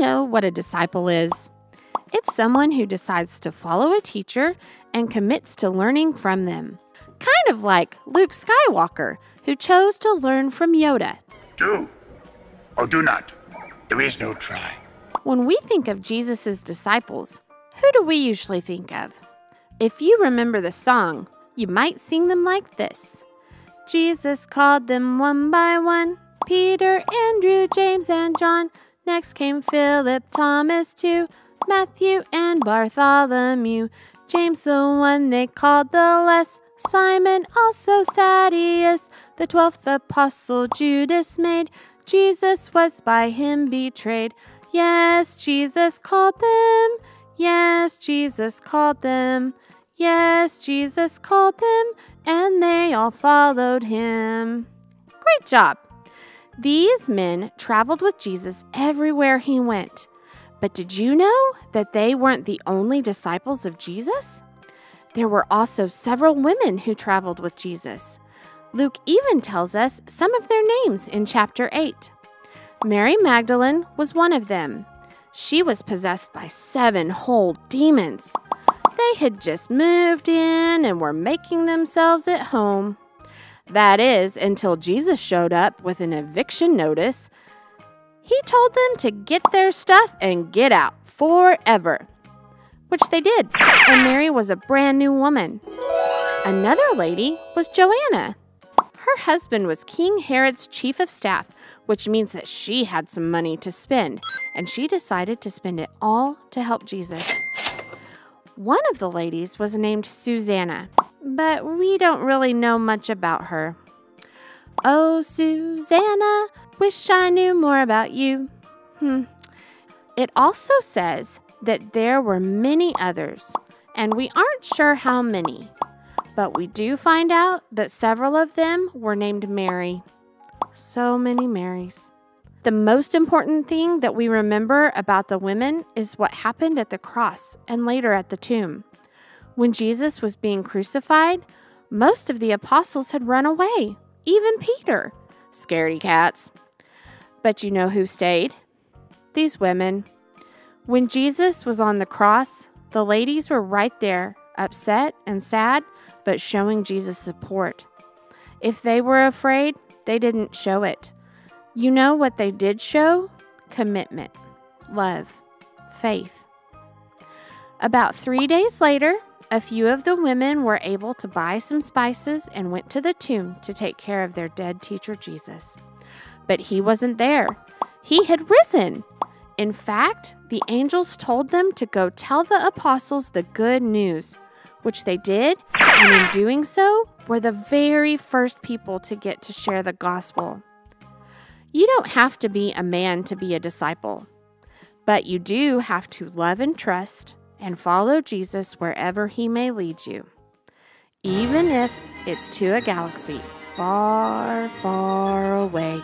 know what a disciple is? It's someone who decides to follow a teacher and commits to learning from them. Kind of like Luke Skywalker, who chose to learn from Yoda. Do or do not. There is no try. When we think of Jesus' disciples, who do we usually think of? If you remember the song, you might sing them like this. Jesus called them one by one, Peter, Andrew, James, and John. Next came Philip, Thomas too, Matthew and Bartholomew, James the one they called the less, Simon also Thaddeus, the 12th apostle Judas made. Jesus was by him betrayed. Yes, Jesus called them. Yes, Jesus called them. Yes, Jesus called them, and they all followed him. Great job. These men traveled with Jesus everywhere he went. But did you know that they weren't the only disciples of Jesus? There were also several women who traveled with Jesus. Luke even tells us some of their names in chapter 8. Mary Magdalene was one of them. She was possessed by 7 whole demons. They had just moved in and were making themselves at home. That is, until Jesus showed up with an eviction notice. He told them to get their stuff and get out forever, which they did, and Mary was a brand new woman. Another lady was Joanna. Her husband was King Herod's chief of staff, which means that she had some money to spend, and she decided to spend it all to help Jesus. One of the ladies was named Susanna, but we don't really know much about her. Oh, Susanna, wish I knew more about you. It also says that there were many others, and we aren't sure how many. But we do find out that several of them were named Mary. So many Marys. The most important thing that we remember about the women is what happened at the cross and later at the tomb. When Jesus was being crucified, most of the apostles had run away, even Peter. Scaredy cats. But you know who stayed? These women. When Jesus was on the cross, the ladies were right there, upset and sad, but showing Jesus support. If they were afraid, they didn't show it. You know what they did show? Commitment, love, faith. About 3 days later, a few of the women were able to buy some spices and went to the tomb to take care of their dead teacher Jesus. But he wasn't there. He had risen. In fact, the angels told them to go tell the apostles the good news, which they did, and in doing so, were the very first people to get to share the gospel. You don't have to be a man to be a disciple, but you do have to love and trust and follow Jesus wherever he may lead you, even if it's to a galaxy far, far away.